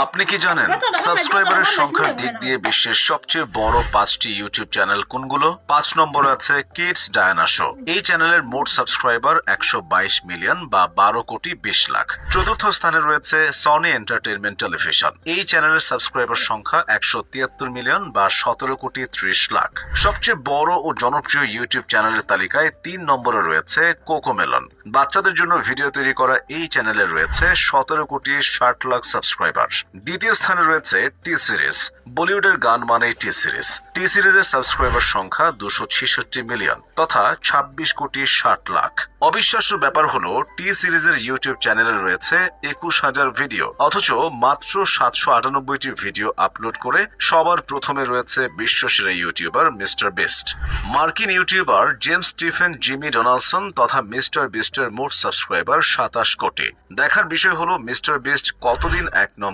আপনি কি জানেন সাবস্ক্রাইবারের সংখ্যার দিক দিয়ে বিশ্বের সবচেয়ে বড় 5টি ইউটিউব চ্যানেল কোনগুলো? 5 নম্বরে আছে কিডস ডায়ানা শো। এই চ্যানেলের মোট সাবস্ক্রাইবার 122 মিলিয়ন বা 12 কোটি 20 লাখ। চতুর্থ স্থানে রয়েছে সনি এন্টারটেইনমেন্ট টেলিভিশন। এই চ্যানেলের সাবস্ক্রাইবার সংখ্যা 173 মিলিয়ন বা 17 কোটি 30 লাখ। সবচেয়ে বড় ও জনপ্রিয় ইউটিউব চ্যানেলের তালিকায় 3 নম্বরে রয়েছে কোকোমেলন। বাচ্চাদের জন্য ভিডিও তৈরি করা এই চ্যানেলে রয়েছে 17 কোটি 60 লাখ সাবস্ক্রাইবার। দ্বিতীয় স্থানে রয়েছে টি সিরিজ। বলিউডের গান মানেই টি সিরিজ। টি সিরিজের সাবস্ক্রাইবার সংখ্যা 266 মিলিয়ন তথা 26 কোটি 60 লাখ। অবিশ্বাস্য ব্যাপার হলো টি সিরিজের ইউটিউব চ্যানেলে রয়েছে 21,000 ভিডিও, অথচ মাত্র 798টি ভিডিও আপলোড করে সবার প্রথমে রয়েছে বিশ্বসেরা ইউটিউবার মিস্টার বিস্ট। মার্কিন YouTuber James Stephen Jimmy Donaldson তথা মিস্টার বিস্টের মোট সাবস্ক্রাইবার 27 কোটি। দেখার বিষয় হলো মিস্টার বিস্ট কতদিন 1 নম্বর